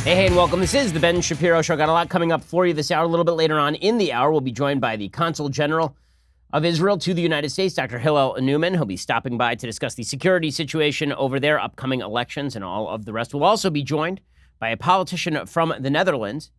Hey, and welcome. This is the Ben Shapiro Show. Got a lot coming up for you this hour. A little bit later on in the hour, we'll be joined by the Consul General of Israel to the United States, Dr. Hillel Newman. He'll be stopping by to discuss the security situation over there, upcoming elections, and all of the rest. We'll also be joined by a politician from the Netherlands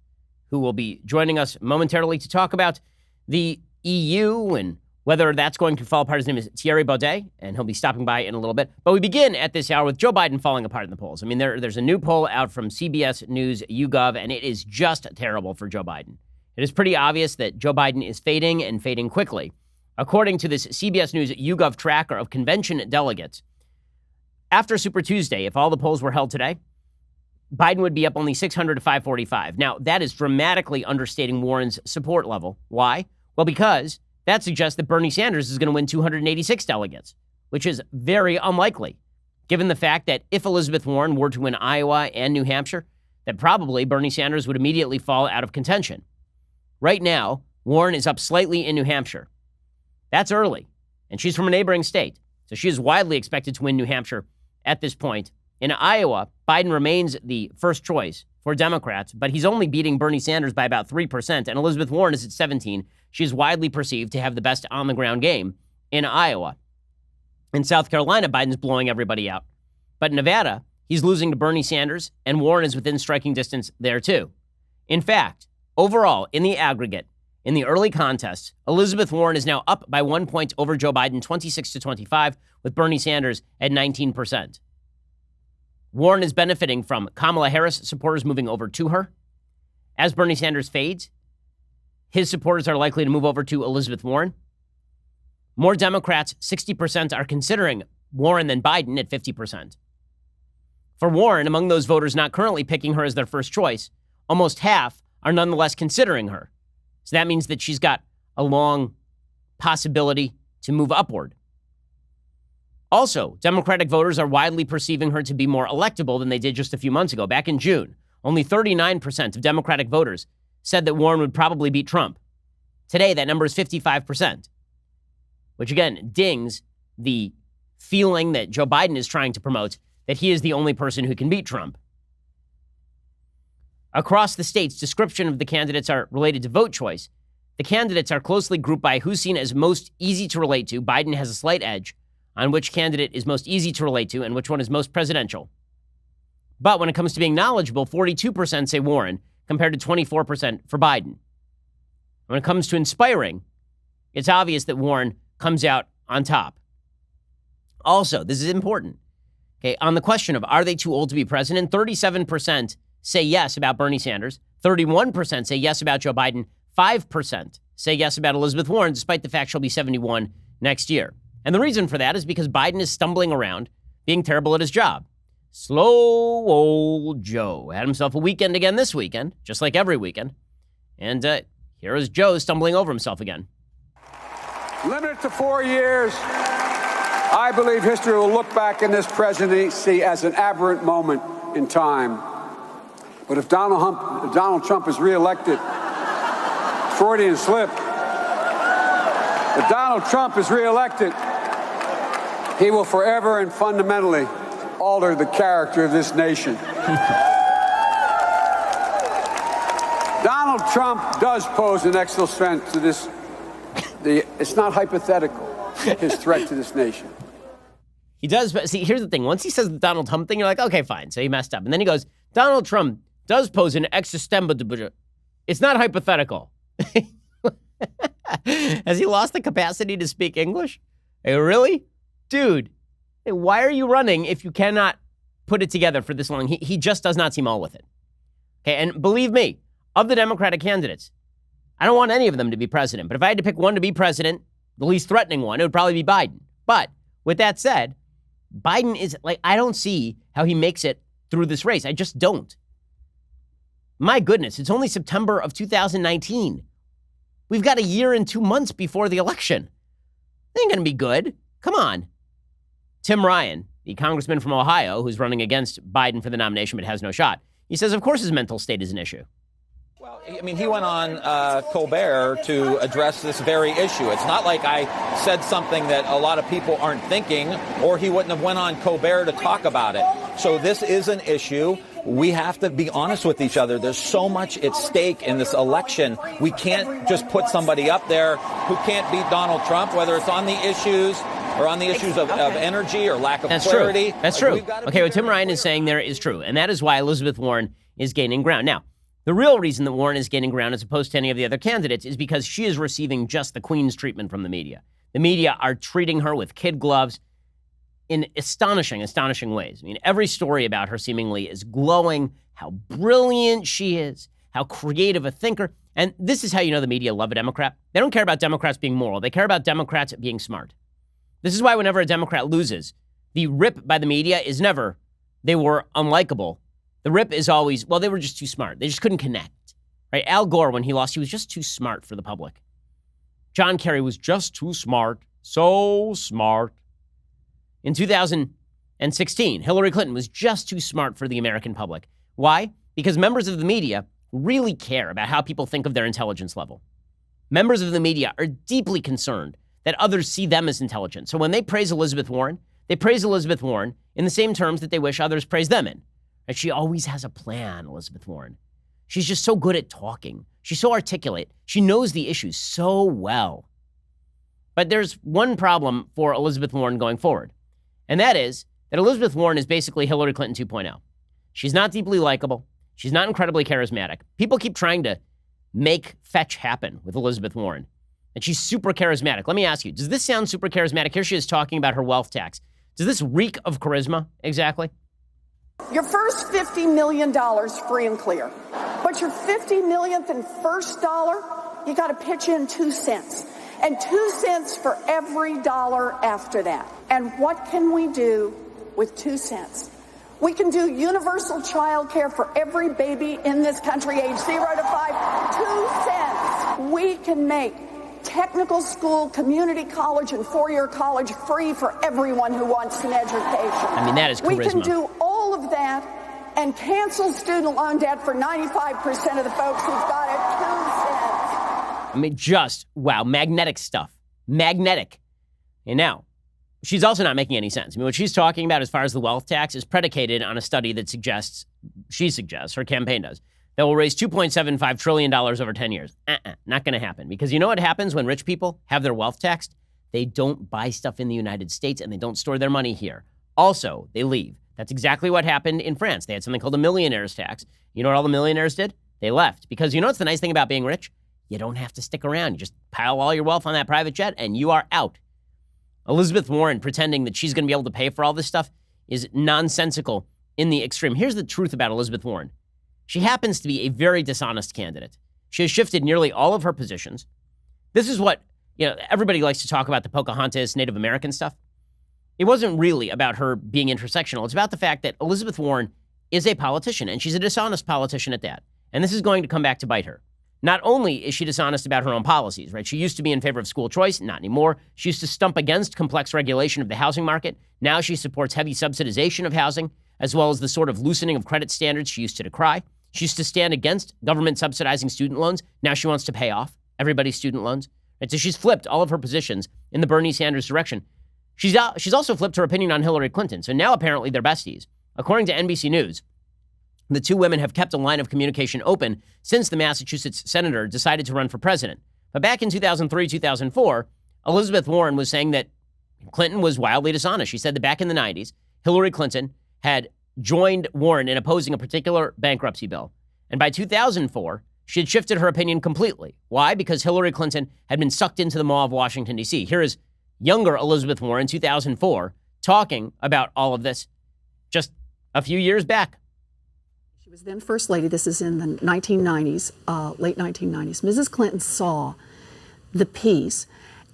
who will be joining us momentarily to talk about the EU and whether that's going to fall apart. His name is Thierry Baudet, and he'll be stopping by in a little bit. But we begin at this hour with Joe Biden falling apart in the polls. I mean, there's a new poll out from CBS News YouGov, and it is just terrible for Joe Biden. It is pretty obvious that Joe Biden is fading and fading quickly. According to this CBS News YouGov tracker of convention delegates, after Super Tuesday, if all the polls were held today, Biden would be up only 600 to 545. Now, that is dramatically understating Warren's support level. Why? Well, because that suggests that Bernie Sanders is going to win 286 delegates, which is very unlikely, given the fact that if Elizabeth Warren were to win Iowa and New Hampshire, that probably Bernie Sanders would immediately fall out of contention. Right now, Warren is up slightly in New Hampshire. That's early, and she's from a neighboring state, so she is widely expected to win New Hampshire at this point. In Iowa, Biden remains the first choice for Democrats, but he's only beating Bernie Sanders by about 3%, and Elizabeth Warren is at 17%. She is widely perceived to have the best on-the-ground game in Iowa. In South Carolina, Biden's blowing everybody out. But in Nevada, he's losing to Bernie Sanders, and Warren is within striking distance there, too. In fact, overall, in the aggregate, in the early contests, Elizabeth Warren is now up by 1 point over Joe Biden, 26 to 25, with Bernie Sanders at 19%. Warren is benefiting from Kamala Harris supporters moving over to her. As Bernie Sanders fades, his supporters are likely to move over to Elizabeth Warren. More Democrats, 60%, are considering Warren than Biden at 50%. For Warren, among those voters not currently picking her as their first choice, almost half are nonetheless considering her. So that means that she's got a long possibility to move upward. Also, Democratic voters are widely perceiving her to be more electable than they did just a few months ago. Back in June, only 39% of Democratic voters said that Warren would probably beat Trump. Today, that number is 55%, which again dings the feeling that Joe Biden is trying to promote that he is the only person who can beat Trump. Across the states, description of the candidates are related to vote choice. The candidates are closely grouped by who's seen as most easy to relate to. Biden has a slight edge on which candidate is most easy to relate to and which one is most presidential. But when it comes to being knowledgeable, 42% say Warren, compared to 24% for Biden. When it comes to inspiring, it's obvious that Warren comes out on top. Also, this is important. Okay, on the question of are they too old to be president, 37% say yes about Bernie Sanders, 31% say yes about Joe Biden, 5% say yes about Elizabeth Warren, despite the fact she'll be 71 next year. And the reason for that is because Biden is stumbling around, being terrible at his job. Slow old Joe had himself a weekend again this weekend, just like every weekend. And here is Joe stumbling over himself again. Limited to 4 years, I believe history will look back in this presidency as an aberrant moment in time. But if Donald Trump is reelected, Freudian slip, if Donald Trump is reelected, he will forever and fundamentally alter the character of this nation. Donald Trump does pose an existential threat to this. It's not hypothetical, his threat to this nation. He does, but see, here's the thing. Once he says the Donald Trump thing, you're like, okay, fine. So he messed up. And then he goes, Donald Trump does pose an existential. It's not hypothetical. Has he lost the capacity to speak English? Hey, really? Dude, hey, why are you running if you cannot put it together for this long? He just does not seem all with it. Okay, and believe me, of the Democratic candidates, I don't want any of them to be president. But if I had to pick one to be president, the least threatening one, it would probably be Biden. But with that said, Biden is like, I don't see how he makes it through this race. I just don't. My goodness, it's only September of 2019. We've got a year and 2 months before the election. It ain't going to be good. Come on. Tim Ryan, the congressman from Ohio, who's running against Biden for the nomination but has no shot, he says, of course, his mental state is an issue. Well, I mean, he went on Colbert to address this very issue. It's not like I said something that a lot of people aren't thinking, or he wouldn't have went on Colbert to talk about it. So this is an issue. we have to be honest with each other. There's so much at stake in this election. We can't just put somebody up there who can't beat Donald Trump, whether it's on the issues or on the issues of energy or lack of clarity. That's true. Okay, what Tim Ryan is saying there is true, and that is why Elizabeth Warren is gaining ground. Now, the real reason that Warren is gaining ground as opposed to any of the other candidates is because she is receiving just the Queen's treatment from the media. The media are treating her with kid gloves in astonishing ways. I mean, every story about her seemingly is glowing, how brilliant she is, how creative a thinker. And this is how you know the media love a Democrat. They don't care about Democrats being moral. They care about Democrats being smart. This is why whenever a Democrat loses, the rip by the media is never, they were unlikable. The rip is always, well, they were just too smart. They just couldn't connect, right? Al Gore, when he lost, he was just too smart for the public. John Kerry was just too smart, so smart. In 2016, Hillary Clinton was just too smart for the American public. Why? Because members of the media really care about how people think of their intelligence level. Members of the media are deeply concerned that others see them as intelligent. So when they praise Elizabeth Warren, they praise Elizabeth Warren in the same terms that they wish others praise them in. And she always has a plan, Elizabeth Warren. She's just so good at talking. She's so articulate. She knows the issues so well. But there's one problem for Elizabeth Warren going forward. And that is that Elizabeth Warren is basically Hillary Clinton 2.0. She's not deeply likable. She's not incredibly charismatic. People keep trying to make fetch happen with Elizabeth Warren. And she's super charismatic. Let me ask you, does this sound super charismatic? Here she is talking about her wealth tax. Does this reek of charisma exactly? Your first $50 million free and clear. But your 50 millionth and first dollar, you got to pitch in 2 cents. And 2 cents for every dollar after that. And what can we do with 2 cents? We can do universal child care for every baby in this country, age 0 to 5, 2 cents. We can make technical school, community college, and 4-year college free for everyone who wants an education. I mean, that is charisma. We can do all of that and cancel student loan debt for 95% of the folks who've got it 2 cents. I mean, just, wow, magnetic stuff. Magnetic. And now, she's also not making any sense. I mean, what she's talking about as far as the wealth tax is predicated on a study that she suggests, her campaign does, that will raise $2.75 trillion over 10 years. Not going to happen. Because you know what happens when rich people have their wealth taxed? They don't buy stuff in the United States and they don't store their money here. Also, they leave. That's exactly what happened in France. They had something called a millionaire's tax. You know what all the millionaires did? They left. Because you know what's the nice thing about being rich? You don't have to stick around. You just pile all your wealth on that private jet and you are out. Elizabeth Warren pretending that she's going to be able to pay for all this stuff is nonsensical in the extreme. Here's the truth about Elizabeth Warren. She happens to be a very dishonest candidate. She has shifted nearly all of her positions. This is what, everybody likes to talk about the Pocahontas Native American stuff. It wasn't really about her being intersectional. It's about the fact that Elizabeth Warren is a politician, and she's a dishonest politician at that. And this is going to come back to bite her. Not only is she dishonest about her own policies, right? She used to be in favor of school choice, not anymore. She used to stump against complex regulation of the housing market. Now she supports heavy subsidization of housing, as well as the sort of loosening of credit standards she used to decry. She used to stand against government subsidizing student loans. Now she wants to pay off everybody's student loans. Right? So she's flipped all of her positions in the Bernie Sanders direction. She's also flipped her opinion on Hillary Clinton. So now apparently they're besties. According to NBC News, the two women have kept a line of communication open since the Massachusetts senator decided to run for president. But back in 2003, 2004, Elizabeth Warren was saying that Clinton was wildly dishonest. She said that back in the 90s, Hillary Clinton had joined Warren in opposing a particular bankruptcy bill. And by 2004, she had shifted her opinion completely. Why? Because Hillary Clinton had been sucked into the maw of Washington, D.C. Here is younger Elizabeth Warren, 2004, talking about all of this just a few years back. She was then First Lady. This is in the 1990s, late 1990s. Mrs. Clinton saw the piece,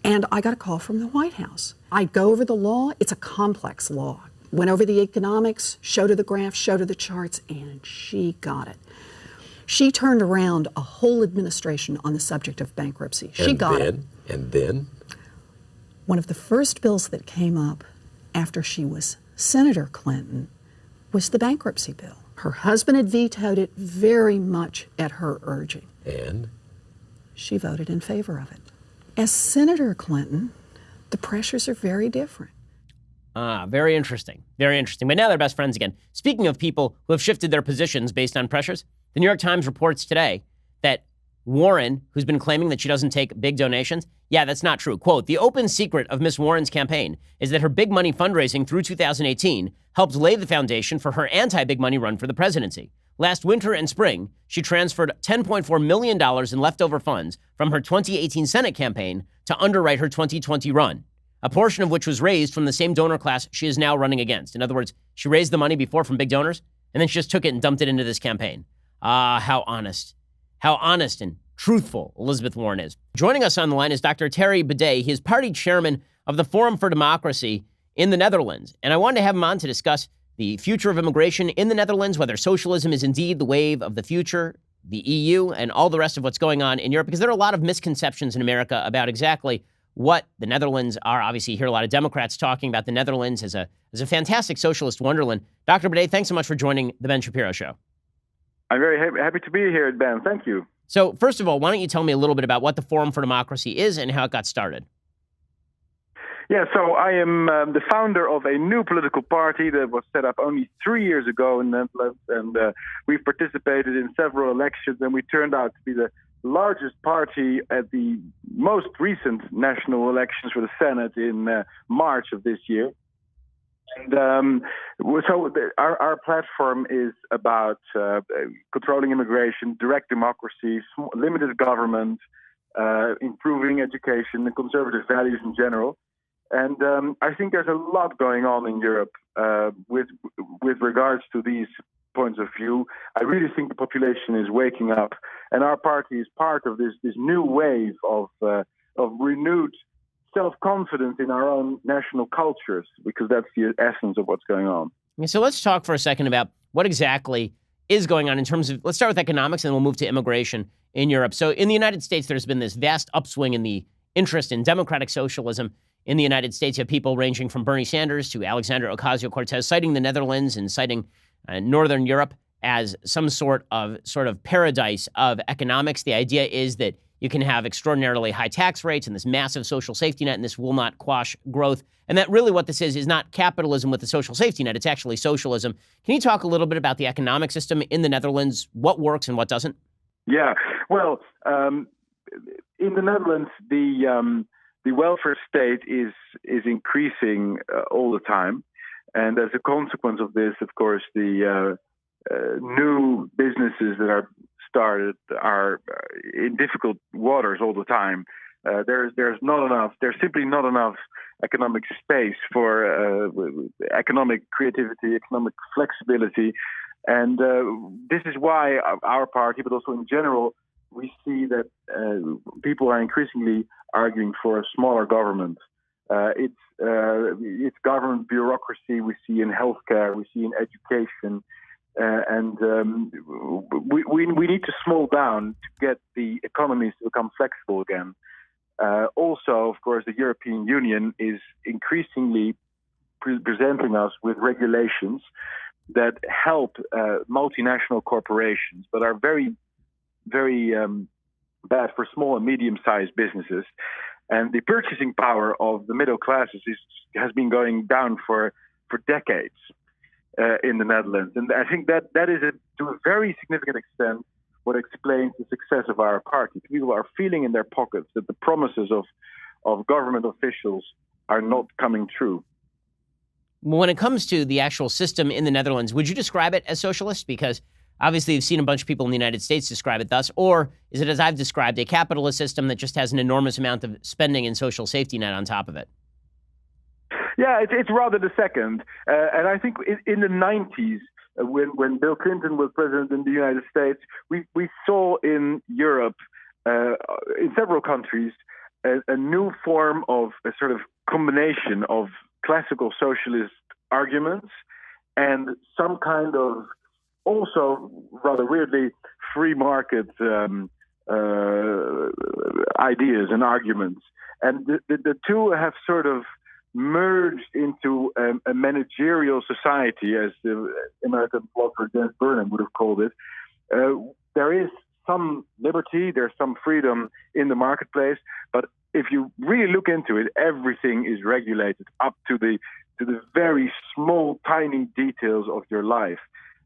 and I got a call from the White House. I go over the law. It's a complex law. Went over the economics, showed her the graphs, showed her the charts, and she got it. She turned around a whole administration on the subject of bankruptcy. She got it. And then? One of the first bills that came up after she was Senator Clinton was the bankruptcy bill. Her husband had vetoed it very much at her urging. And? She voted in favor of it. As Senator Clinton, the pressures are very different. Very interesting. Very interesting. But now they're best friends again. Speaking of people who have shifted their positions based on pressures, the New York Times reports today that Warren, who's been claiming that she doesn't take big donations, yeah, that's not true. Quote, the open secret of Miss Warren's campaign is that her big money fundraising through 2018 helped lay the foundation for her anti-big money run for the presidency. Last winter and spring, she transferred $10.4 million in leftover funds from her 2018 Senate campaign to underwrite her 2020 run, a portion of which was raised from the same donor class she is now running against. In other words, she raised the money before from big donors, and then she just took it and dumped it into this campaign. How honest and truthful Elizabeth Warren is. Joining us on the line is Dr. Thierry Baudet. He is party chairman of the Forum for Democracy in the Netherlands. And I wanted to have him on to discuss the future of immigration in the Netherlands, whether socialism is indeed the wave of the future, the EU, and all the rest of what's going on in Europe, because there are a lot of misconceptions in America about exactly what the Netherlands are. Obviously, you hear a lot of Democrats talking about the Netherlands as a fantastic socialist wonderland. Dr. Baudet, thanks so much for joining the Ben Shapiro Show. I'm very happy to be here, Ben. Thank you. So first of all, why don't you tell me a little bit about what the Forum for Democracy is and how it got started? Yeah, so I am the founder of a new political party that was set up only 3 years ago in the Netherlands, and we've participated in several elections, and we turned out to be the largest party at the most recent national elections for the Senate in March of this year. And so our platform is about controlling immigration, direct democracy, limited government, improving education, and conservative values in general. And I think there's a lot going on in Europe with regards to these points of view. I really think the population is waking up, and our party is part of this new wave of renewed self-confidence in our own national cultures, because that's the essence of what's going on. So let's talk for a second about what exactly is going on in terms of, let's start with economics and then we'll move to immigration in Europe. So in the United States, there's been this vast upswing in the interest in democratic socialism in the United States. You have people ranging from Bernie Sanders to Alexandria Ocasio-Cortez citing the Netherlands and citing Northern Europe as some sort of paradise of economics. The idea is that you can have extraordinarily high tax rates and this massive social safety net, and this will not quash growth. And that really what this is not capitalism with the social safety net. It's actually socialism. Can you talk a little bit about the economic system in the Netherlands, what works and what doesn't? Yeah, well, in the Netherlands, the welfare state is increasing all the time. And as a consequence of this, of course, the new businesses that are started are in difficult waters all the time. There's simply not enough economic space for economic creativity, economic flexibility. And this is why our party, but also in general, we see that people are increasingly arguing for a smaller government. It's government bureaucracy we see in healthcare, we see in education, and we need to small down to get the economies to become flexible again. Also, of course, the European Union is increasingly presenting us with regulations that help multinational corporations, but are very, very bad for small and medium-sized businesses. And the purchasing power of the middle classes has been going down for decades in the Netherlands. And I think that is, to a very significant extent, what explains the success of our party. People are feeling in their pockets that the promises of government officials are not coming true. When it comes to the actual system in the Netherlands, would you describe it as socialist? Because obviously you've seen a bunch of people in the United States describe it thus. Or is it, as I've described, a capitalist system that just has an enormous amount of spending and social safety net on top of it? Yeah, it's rather the second. And I think in the 90s, when Bill Clinton was president in the United States, we saw in Europe, in several countries, a new form of a sort of combination of classical socialist arguments and some kind of, also rather weirdly, free market ideas and arguments. And the two have sort of merged into a managerial society, as the American philosopher James Burnham would have called it. There is some liberty, there's some freedom in the marketplace, but if you really look into it, everything is regulated up to the to the very small, tiny details of your life.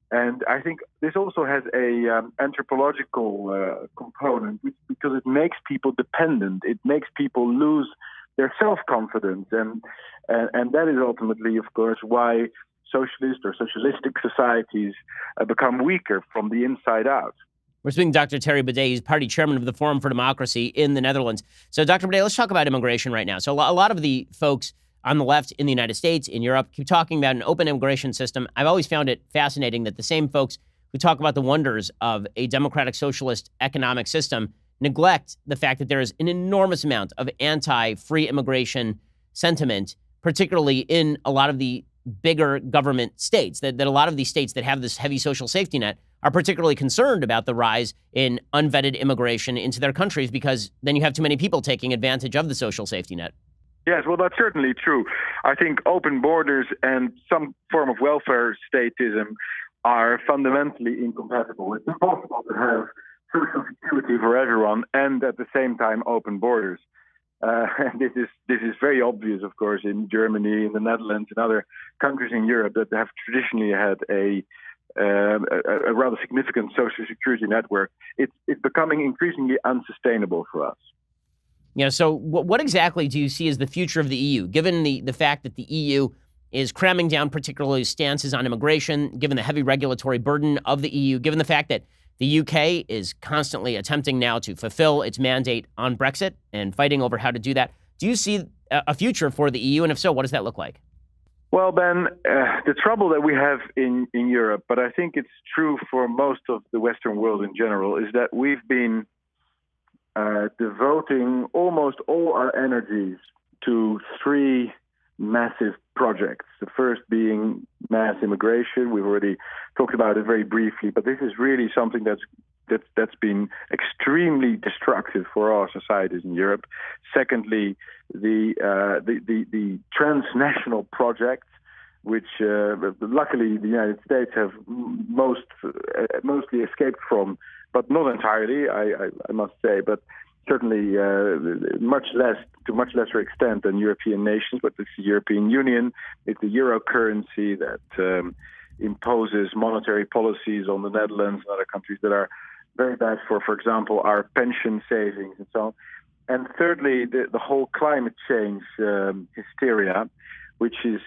And I think this also has a anthropological component, because it makes people dependent. It makes people lose their self-confidence. And that is ultimately, of course, why socialist or socialistic societies become weaker from the inside out. We're speaking to Dr. Thierry Baudet. He's party chairman of the Forum for Democracy in the Netherlands. So, Dr. Baudet, let's talk about immigration right now. So a lot of the folks on the left in the United States, in Europe, keep talking about an open immigration system. I've always found it fascinating that the same folks who talk about the wonders of a democratic socialist economic system neglect the fact that there is an enormous amount of anti-free immigration sentiment, particularly in a lot of the bigger government states, that a lot of these states that have this heavy social safety net are particularly concerned about the rise in unvetted immigration into their countries, because then you have too many people taking advantage of the social safety net. Yes, well, that's certainly true. I think open borders and some form of welfare statism are fundamentally incompatible. It's impossible to have social security for everyone and at the same time open borders. And this is very obvious, of course, in Germany, in the Netherlands, and other countries in Europe that have traditionally had a rather significant social security network. It's becoming increasingly unsustainable for us. Yeah. So what exactly do you see as the future of the EU, given the fact that the EU is cramming down particularly stances on immigration, given the heavy regulatory burden of the EU, given the fact that the UK is constantly attempting now to fulfill its mandate on Brexit and fighting over how to do that? Do you see a future for the EU? And if so, what does that look like? Well, Ben, the trouble that we have in Europe, but I think it's true for most of the Western world in general, is that we've been devoting almost all our energies to three massive projects. The first being mass immigration. We've already talked about it very briefly, but this is really something that's been extremely destructive for our societies in Europe. Secondly, the transnational projects, which luckily the United States have mostly escaped from, but not entirely, I must say, but certainly to much lesser extent than European nations. But it's the European Union, it's the euro currency that imposes monetary policies on the Netherlands and other countries that are very bad for example, our pension savings and so on. And thirdly, the whole climate change hysteria, which is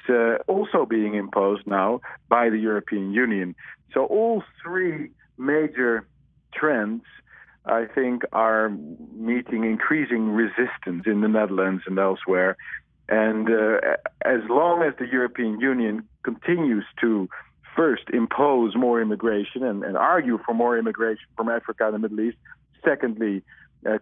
also being imposed now by the European Union. So all three major trends, I think, are meeting increasing resistance in the Netherlands and elsewhere. And as long as the European Union continues to first impose more immigration and argue for more immigration from Africa and the Middle East, secondly,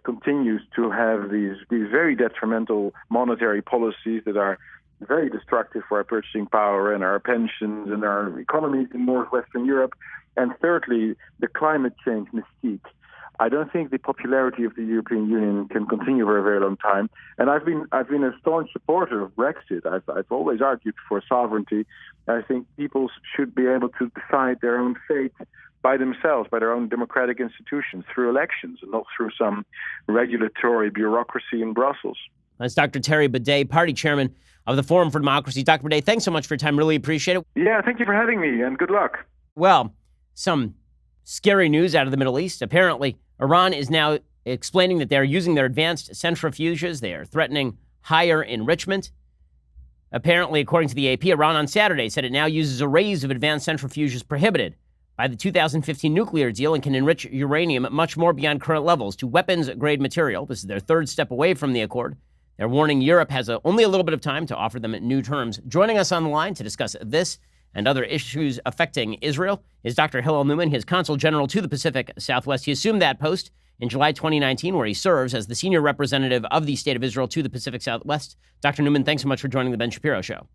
continues to have these very detrimental monetary policies that are very destructive for our purchasing power and our pensions and our economies in northwestern Europe, and thirdly, the climate change mystique. I don't think the popularity of the European Union can continue for a very long time. And I've been a staunch supporter of Brexit. I've always argued for sovereignty. I think people should be able to decide their own fate by themselves, by their own democratic institutions, through elections, and not through some regulatory bureaucracy in Brussels. That's Dr. Thierry Baudet, party chairman of the Forum for Democracy. Dr. Baudet, thanks so much for your time. Really appreciate it. Yeah, thank you for having me, and good luck. Well, some scary news out of the Middle East. Apparently, Iran is now explaining that they're using their advanced centrifuges. They are threatening higher enrichment. Apparently, according to the AP, Iran on Saturday said it now uses arrays of advanced centrifuges prohibited by the 2015 nuclear deal and can enrich uranium much more beyond current levels to weapons-grade material. This is their third step away from the accord. They're warning Europe has only a little bit of time to offer them new terms. Joining us on the line to discuss this and other issues affecting Israel is Dr. Hillel Newman, his consul general to the Pacific Southwest. He assumed that post in July 2019, where he serves as the senior representative of the State of Israel to the Pacific Southwest. Dr. Newman, thanks so much for joining the Ben Shapiro Show.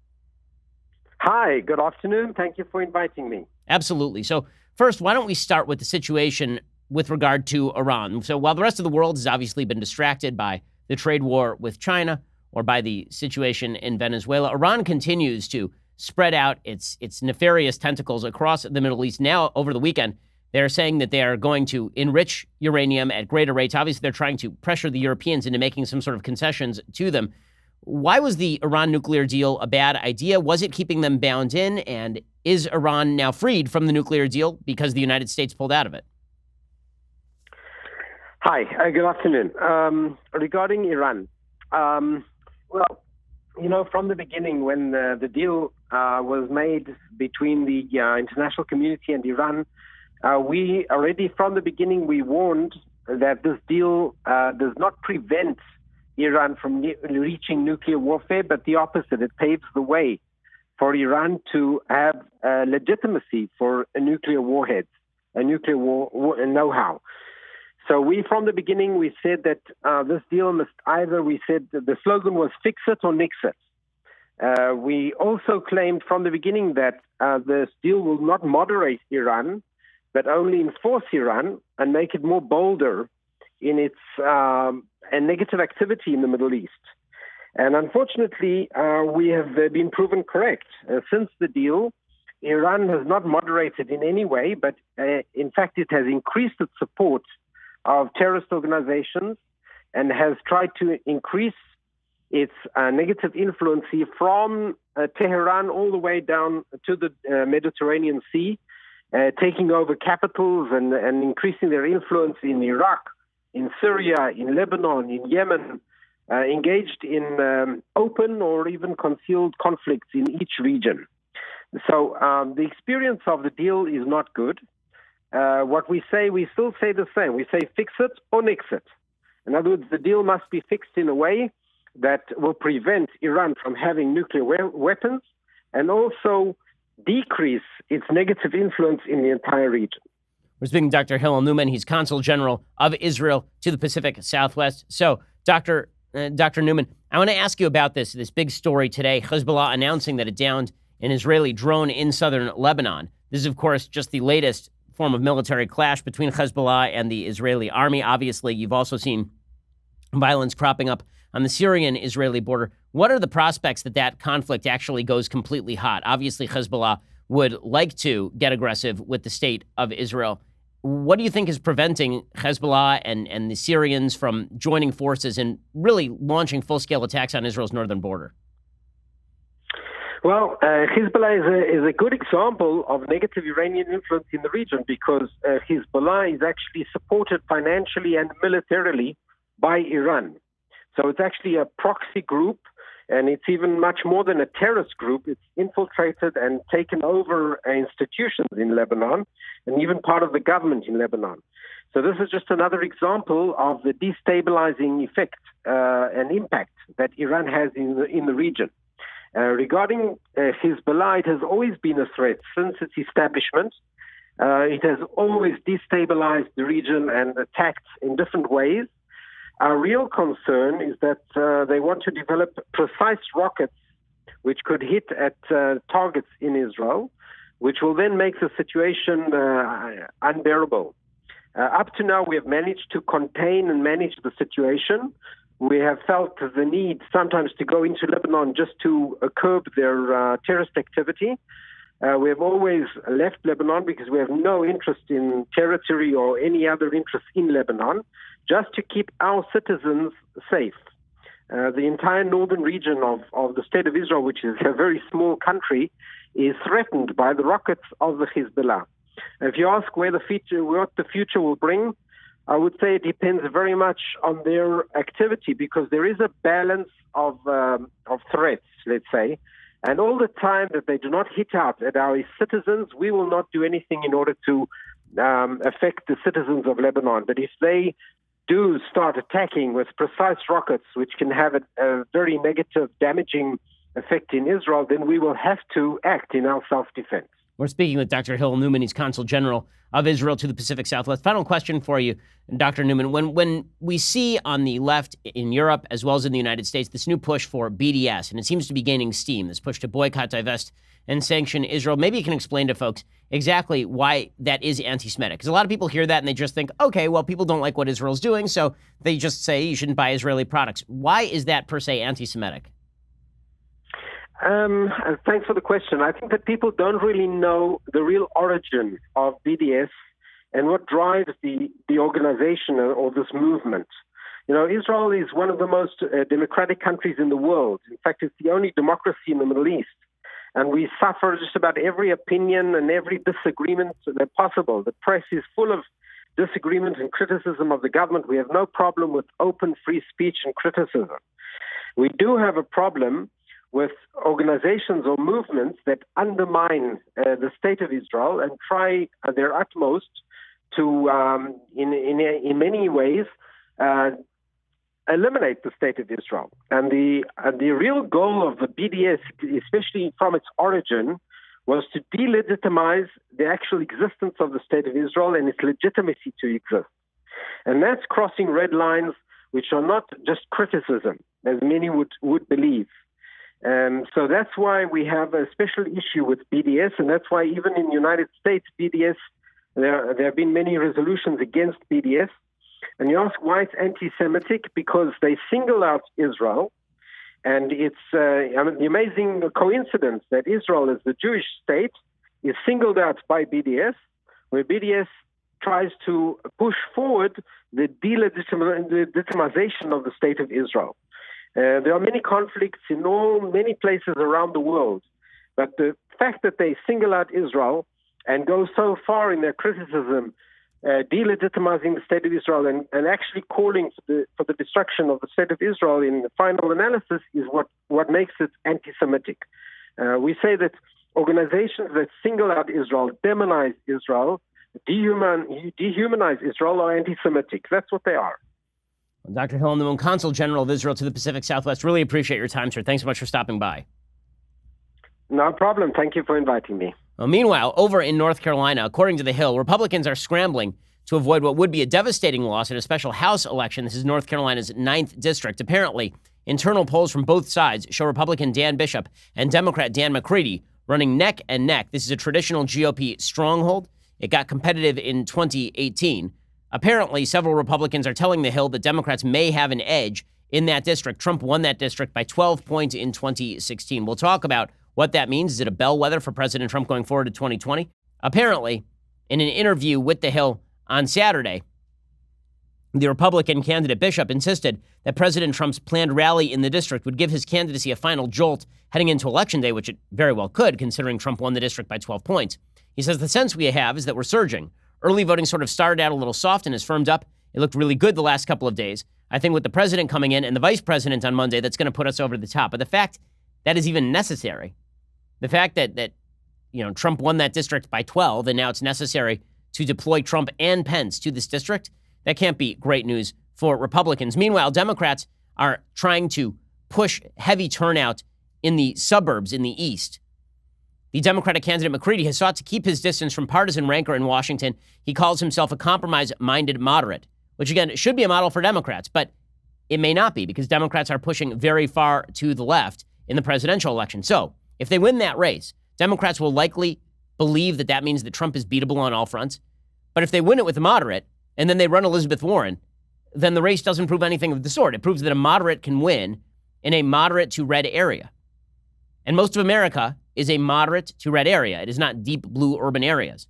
Hi, good afternoon. Thank you for inviting me. Absolutely. So first, why don't we start with the situation with regard to Iran? So while the rest of the world has obviously been distracted by the trade war with China or by the situation in Venezuela, Iran continues to spread out its nefarious tentacles across the Middle East. Now, over the weekend, they're saying that they are going to enrich uranium at greater rates. Obviously, they're trying to pressure the Europeans into making some sort of concessions to them. Why was the Iran nuclear deal a bad idea? Was it keeping them bound in? And is Iran now freed from the nuclear deal because the United States pulled out of it? Hi, good afternoon. Regarding Iran, well, from the beginning when the deal was made between the international community and Iran, we already from the beginning we warned that this deal does not prevent Iran from reaching nuclear warfare, but the opposite. It paves the way for Iran to have legitimacy for a nuclear warhead, a nuclear war know-how. So from the beginning, we said that this deal must we said that the slogan was fix it or nix it. We also claimed from the beginning that this deal will not moderate Iran, but only enforce Iran and make it more bolder in its negative activity in the Middle East. And unfortunately, we have been proven correct. Since the deal, Iran has not moderated in any way, but in fact, it has increased its support of terrorist organizations and has tried to increase its negative influence from Tehran all the way down to the Mediterranean Sea, taking over capitals and increasing their influence in Iraq, in Syria, in Lebanon, in Yemen, engaged in open or even concealed conflicts in each region. So the experience of the deal is not good. What we say, we still say the same. We say fix it or nix it. In other words, the deal must be fixed in a way that will prevent Iran from having nuclear weapons and also decrease its negative influence in the entire region. We're speaking to Dr. Hillel Newman. He's Consul General of Israel to the Pacific Southwest. So, Dr. Newman, I want to ask you about this big story today. Hezbollah announcing that it downed an Israeli drone in southern Lebanon. This is, of course, just the latest form of military clash between Hezbollah and the Israeli army. Obviously, you've also seen violence cropping up on the Syrian-Israeli border. What are the prospects that conflict actually goes completely hot? Obviously, Hezbollah would like to get aggressive with the state of Israel. What do you think is preventing Hezbollah and the Syrians from joining forces and really launching full-scale attacks on Israel's northern border? Well, Hezbollah is a good example of negative Iranian influence in the region because Hezbollah is actually supported financially and militarily by Iran. So it's actually a proxy group, and it's even much more than a terrorist group. It's infiltrated and taken over institutions in Lebanon and even part of the government in Lebanon. So this is just another example of the destabilizing effect and impact that Iran has in the region. Regarding Hezbollah, it has always been a threat since its establishment. It has always destabilized the region and attacked in different ways. Our real concern is that they want to develop precise rockets which could hit at targets in Israel, which will then make the situation unbearable. Up to now, we have managed to contain and manage the situation. We have felt the need sometimes to go into Lebanon just to curb their terrorist activity. We have always left Lebanon because we have no interest in territory or any other interest in Lebanon, just to keep our citizens safe. The entire northern region of the state of Israel, which is a very small country, is threatened by the rockets of the Hezbollah. If you ask what the future will bring, I would say it depends very much on their activity because there is a balance of threats, let's say. And all the time that they do not hit out at our citizens, we will not do anything in order to affect the citizens of Lebanon. But if they do start attacking with precise rockets, which can have a very negative, damaging effect in Israel, then we will have to act in our self-defense. We're speaking with Dr. Hillel Newman. He's Consul General of Israel to the Pacific Southwest. Final question for you, Dr. Newman. When we see on the left in Europe as well as in the United States this new push for BDS, and it seems to be gaining steam, this push to boycott, divest, and sanction Israel, maybe you can explain to folks exactly why that is anti-Semitic. Because a lot of people hear that and they just think, okay, well, people don't like what Israel's doing, so they just say you shouldn't buy Israeli products. Why is that per se anti-Semitic? Thanks for the question. I think that people don't really know the real origin of BDS and what drives the organization or this movement. Israel is one of the most democratic countries in the world. In fact, it's the only democracy in the Middle East. And we suffer just about every opinion and every disagreement that's possible. The press is full of disagreement and criticism of the government. We have no problem with open, free speech and criticism. We do have a problem with organizations or movements that undermine the state of Israel and try their utmost to, in many ways, eliminate the state of Israel. And the real goal of the BDS, especially from its origin, was to delegitimize the actual existence of the state of Israel and its legitimacy to exist. And that's crossing red lines, which are not just criticism, as many would believe. So that's why we have a special issue with BDS, and that's why even in the United States, BDS, there have been many resolutions against BDS. And you ask why it's anti-Semitic? Because they single out Israel. And it's the amazing coincidence that Israel, as the Jewish state, is singled out by BDS, where BDS tries to push forward the delegitimization of the state of Israel. There are many conflicts in many places around the world, but the fact that they single out Israel and go so far in their criticism, delegitimizing the state of Israel and actually calling for the destruction of the state of Israel in the final analysis is what makes it anti-Semitic. We say that organizations that single out Israel, demonize Israel, dehumanize Israel are anti-Semitic. That's what they are. Well, Dr. Hillel Newman, Consul General of Israel to the Pacific Southwest, really appreciate your time, sir. Thanks so much for stopping by. No problem. Thank you for inviting me. Well, meanwhile, over in North Carolina, according to The Hill, Republicans are scrambling to avoid what would be a devastating loss in a special House election. This is North Carolina's 9th district. Apparently, internal polls from both sides show Republican Dan Bishop and Democrat Dan McCready running neck and neck. This is a traditional GOP stronghold. It got competitive in 2018. Apparently, several Republicans are telling The Hill that Democrats may have an edge in that district. Trump won that district by 12 points in 2016. We'll talk about what that means. Is it a bellwether for President Trump going forward to 2020? Apparently, in an interview with The Hill on Saturday, the Republican candidate Bishop insisted that President Trump's planned rally in the district would give his candidacy a final jolt heading into Election Day, which it very well could, considering Trump won the district by 12 points. He says the sense we have is that we're surging. Early voting sort of started out a little soft and has firmed up. It looked really good the last couple of days. I think with the president coming in and the vice president on Monday, that's going to put us over the top. But the fact that is even necessary, the fact that Trump won that district by 12 and now it's necessary to deploy Trump and Pence to this district, that can't be great news for Republicans. Meanwhile, Democrats are trying to push heavy turnout in the suburbs in the East. The Democratic candidate McCready has sought to keep his distance from partisan rancor in Washington. He calls himself a compromise-minded moderate, which again should be a model for Democrats, but it may not be because Democrats are pushing very far to the left in the presidential election. So if they win that race, Democrats will likely believe that that means that Trump is beatable on all fronts. But if they win it with a moderate and then they run Elizabeth Warren, then the race doesn't prove anything of the sort. It proves that a moderate can win in a moderate to red area. And most of America is a moderate to red area. It is not deep blue urban areas.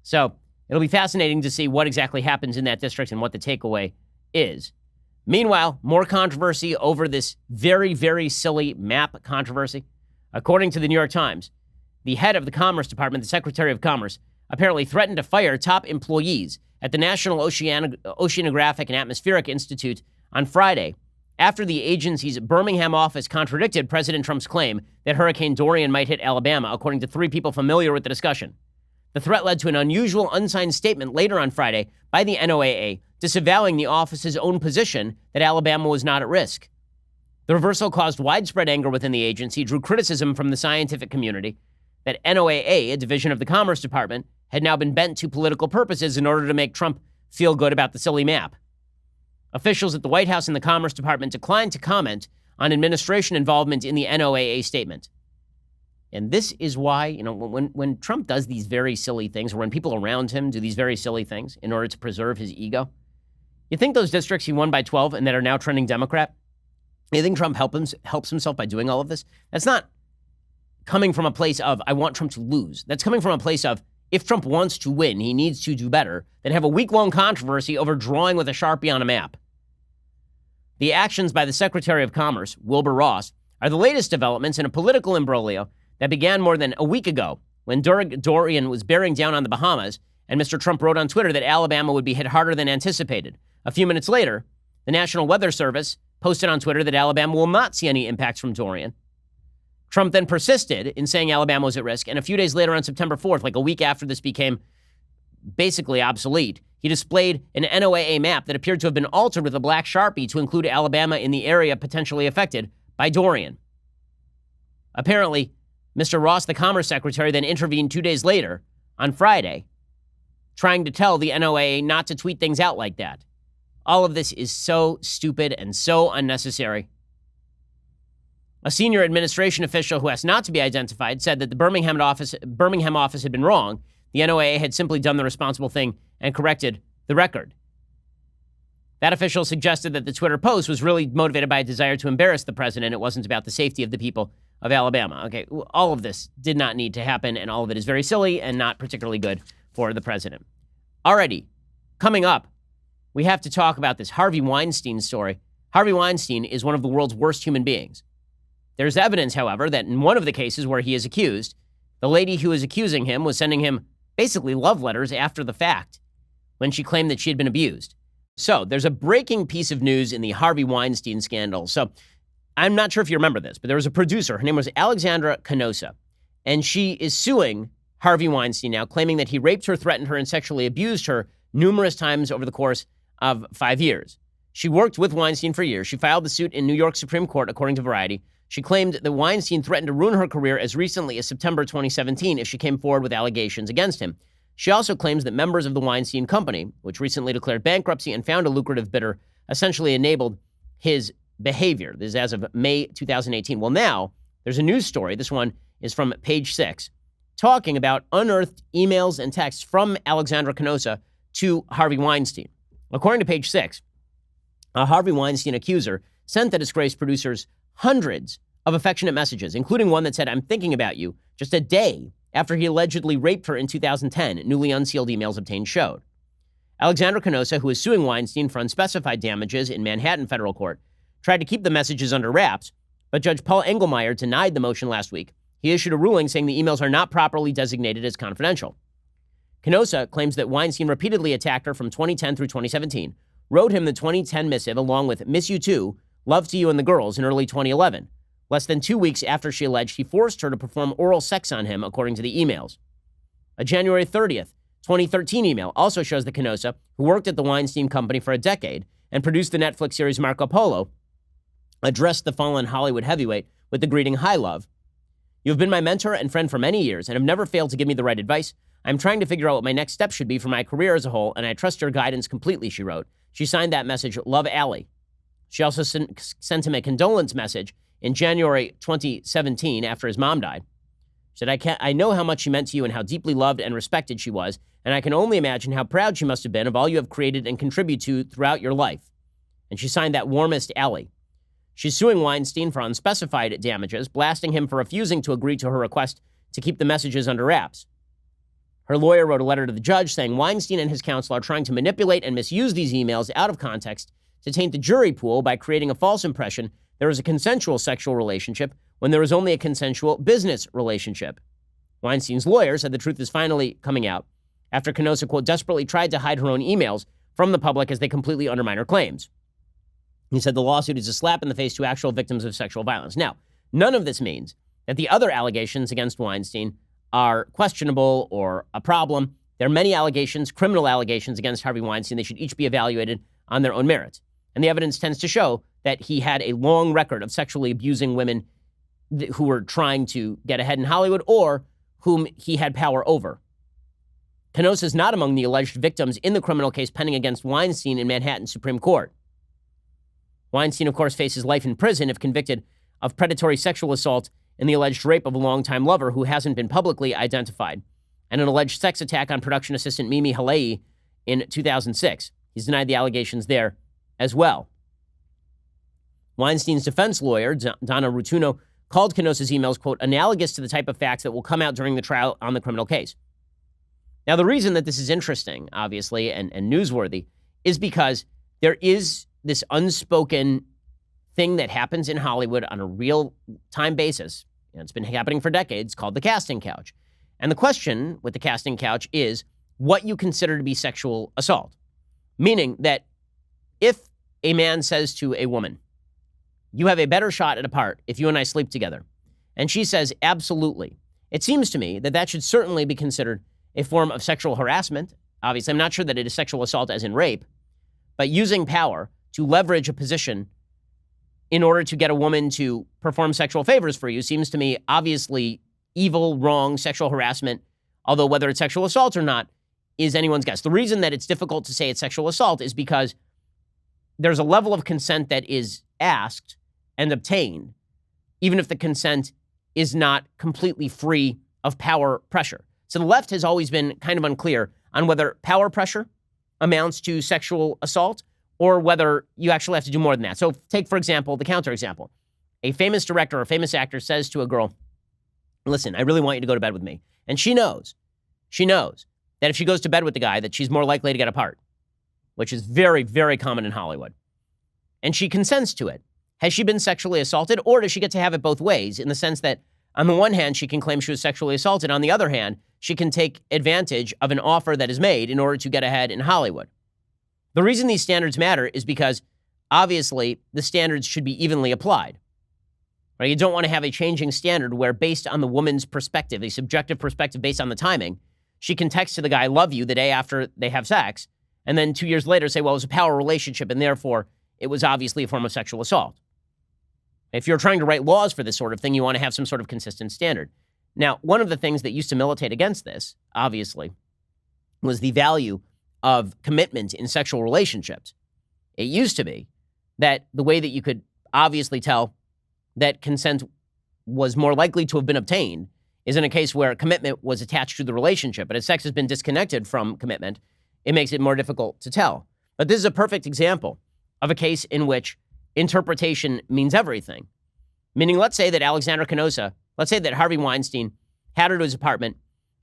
So it'll be fascinating to see what exactly happens in that district and what the takeaway is. Meanwhile, more controversy over this very, very silly map controversy. According to the New York Times, the head of the Commerce Department, the Secretary of Commerce, apparently threatened to fire top employees at the National Oceanographic and Atmospheric Institute on Friday after the agency's Birmingham office contradicted President Trump's claim that Hurricane Dorian might hit Alabama, according to 3 people familiar with the discussion. The threat led to an unusual unsigned statement later on Friday by the NOAA disavowing the office's own position that Alabama was not at risk. The reversal caused widespread anger within the agency, drew criticism from the scientific community that NOAA, a division of the Commerce Department, had now been bent to political purposes in order to make Trump feel good about the silly map. Officials at the White House and the Commerce Department declined to comment on administration involvement in the NOAA statement. And this is why, when Trump does these very silly things, or when people around him do these very silly things in order to preserve his ego, you think those districts he won by 12 and that are now trending Democrat, you think Trump helps himself by doing all of this? That's not coming from a place of, I want Trump to lose. That's coming from a place of, if Trump wants to win, he needs to do better than have a week-long controversy over drawing with a Sharpie on a map. The actions by the Secretary of Commerce, Wilbur Ross, are the latest developments in a political imbroglio that began more than a week ago when Dorian was bearing down on the Bahamas and Mr. Trump wrote on Twitter that Alabama would be hit harder than anticipated. A few minutes later, the National Weather Service posted on Twitter that Alabama will not see any impacts from Dorian. Trump then persisted in saying Alabama was at risk, and a few days later on September 4th, like a week after this became basically obsolete, he displayed an NOAA map that appeared to have been altered with a black Sharpie to include Alabama in the area potentially affected by Dorian. Apparently, Mr. Ross, the Commerce Secretary, then intervened 2 days later, on Friday, trying to tell the NOAA not to tweet things out like that. All of this is so stupid and so unnecessary. A senior administration official who has not to be identified said that the Birmingham office had been wrong. The NOAA had simply done the responsible thing and corrected the record. That official suggested that the Twitter post was really motivated by a desire to embarrass the president. It wasn't about the safety of the people of Alabama. Okay, all of this did not need to happen, and all of it is very silly and not particularly good for the president. Alrighty, coming up, we have to talk about this Harvey Weinstein story. Harvey Weinstein is one of the world's worst human beings. There's evidence, however, that in one of the cases where he is accused, the lady who is accusing him was sending him basically love letters after the fact when she claimed that she had been abused. So there's a breaking piece of news in the Harvey Weinstein scandal. So I'm not sure if you remember this, but there was a producer. Her name was Alexandra Canosa, and she is suing Harvey Weinstein now, claiming that he raped her, threatened her, and sexually abused her numerous times over the course of 5 years. She worked with Weinstein for years. She filed the suit in New York Supreme Court, according to Variety. She claimed that Weinstein threatened to ruin her career as recently as September 2017 if she came forward with allegations against him. She also claims that members of the Weinstein Company, which recently declared bankruptcy and found a lucrative bidder, essentially enabled his behavior. This is as of May 2018. Well, now there's a news story. This one is from Page 6, talking about unearthed emails and texts from Alexandra Canosa to Harvey Weinstein. According to Page 6, a Harvey Weinstein accuser sent the disgraced producers hundreds of affectionate messages, including one that said, "I'm thinking about you," just a day after he allegedly raped her in 2010, newly unsealed emails obtained showed. Alexandra Canosa, who is suing Weinstein for unspecified damages in Manhattan federal court, tried to keep the messages under wraps, but Judge Paul Engelmeyer denied the motion last week. He issued a ruling saying the emails are not properly designated as confidential. Canosa claims that Weinstein repeatedly attacked her from 2010 through 2017, wrote him the 2010 missive along with "Miss You Too," "Love to You and the Girls" in early 2011. Less than 2 weeks after she alleged he forced her to perform oral sex on him, according to the emails. A January 30th, 2013 email also shows that Canosa, who worked at the Weinstein Company for a decade and produced the Netflix series Marco Polo, addressed the fallen Hollywood heavyweight with the greeting, "Hi, love. You have been my mentor and friend for many years and have never failed to give me the right advice. I'm trying to figure out what my next step should be for my career as a whole, and I trust your guidance completely," she wrote. She signed that message, "Love, Allie." She also sent him a condolence message in January 2017 after his mom died. She said, I know how much she meant to you and how deeply loved and respected she was, and I can only imagine how proud she must have been of all you have created and contributed to throughout your life." And she signed that, "Warmest, Allie." She's suing Weinstein for unspecified damages, blasting him for refusing to agree to her request to keep the messages under wraps. Her lawyer wrote a letter to the judge saying Weinstein and his counsel are trying to manipulate and misuse these emails out of context to taint the jury pool by creating a false impression there is a consensual sexual relationship when there is only a consensual business relationship. Weinstein's lawyer said the truth is finally coming out after Canosa, quote, desperately tried to hide her own emails from the public as they completely undermine her claims. He said the lawsuit is a slap in the face to actual victims of sexual violence. Now, none of this means that the other allegations against Weinstein are questionable or a problem. There are many allegations, criminal allegations against Harvey Weinstein. They should each be evaluated on their own merits. And the evidence tends to show that he had a long record of sexually abusing women who were trying to get ahead in Hollywood or whom he had power over. Canosa is not among the alleged victims in the criminal case pending against Weinstein in Manhattan Supreme Court. Weinstein, of course, faces life in prison if convicted of predatory sexual assault and the alleged rape of a longtime lover who hasn't been publicly identified, and an alleged sex attack on production assistant Mimi Halei in 2006. He's denied the allegations there as well. Weinstein's defense lawyer, Donna Rutuno, called Canosa's emails, quote, analogous to the type of facts that will come out during the trial on the criminal case. Now, the reason that this is interesting, obviously, and newsworthy is because there is this unspoken thing that happens in Hollywood on a real-time basis, and it's been happening for decades, called the casting couch. And the question with the casting couch is what you consider to be sexual assault. Meaning that if a man says to a woman, you have a better shot at a part if you and I sleep together, and she says, absolutely, it seems to me that that should certainly be considered a form of sexual harassment. Obviously, I'm not sure that it is sexual assault as in rape, but using power to leverage a position in order to get a woman to perform sexual favors for you seems to me obviously evil, wrong, sexual harassment, although whether it's sexual assault or not is anyone's guess. The reason that it's difficult to say it's sexual assault is because there's a level of consent that is asked and obtained, even if the consent is not completely free of power pressure. So the left has always been kind of unclear on whether power pressure amounts to sexual assault or whether you actually have to do more than that. So take, for example, the counterexample. A famous director or a famous actor says to a girl, listen, I really want you to go to bed with me. And she knows that if she goes to bed with the guy, that she's more likely to get a part, which is very, very common in Hollywood. And she consents to it. Has she been sexually assaulted, or does she get to have it both ways in the sense that on the one hand, she can claim she was sexually assaulted. On the other hand, she can take advantage of an offer that is made in order to get ahead in Hollywood. The reason these standards matter is because obviously the standards should be evenly applied. Right? You don't want to have a changing standard where based on the woman's perspective, a subjective perspective based on the timing, she can text to the guy, love you, the day after they have sex, and then 2 years later say, well, it was a power relationship and therefore it was obviously a form of sexual assault. If you're trying to write laws for this sort of thing, you want to have some sort of consistent standard. Now, one of the things that used to militate against this, obviously, was the value of commitment in sexual relationships. It used to be that the way that you could obviously tell that consent was more likely to have been obtained is in a case where commitment was attached to the relationship. But as sex has been disconnected from commitment, it makes it more difficult to tell. But this is a perfect example of a case in which interpretation means everything. Meaning, let's say that Alexandra Canosa, let's say that Harvey Weinstein had her to his apartment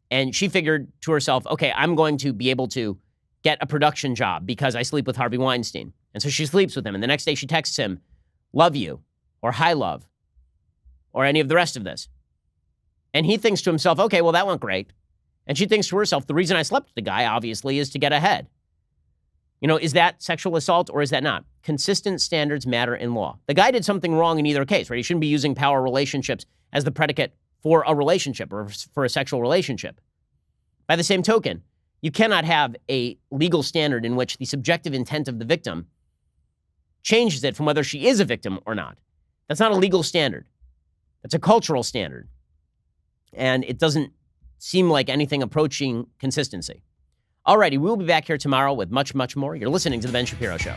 and she figured to herself, okay, I'm going to be able to get a production job because I sleep with Harvey Weinstein. And so she sleeps with him. And the next day she texts him, love you, or hi love, or any of the rest of this. And he thinks to himself, okay, well, that went great. And she thinks to herself, the reason I slept with the guy, obviously, is to get ahead. You know, is that sexual assault or is that not? Consistent standards matter in law. The guy did something wrong in either case, right? He shouldn't be using power relationships as the predicate for a relationship or for a sexual relationship. By the same token, you cannot have a legal standard in which the subjective intent of the victim changes it from whether she is a victim or not. That's not a legal standard. That's a cultural standard. And it doesn't seem like anything approaching consistency. Alrighty, we'll be back here tomorrow with much, much more. You're listening to The Ben Shapiro Show.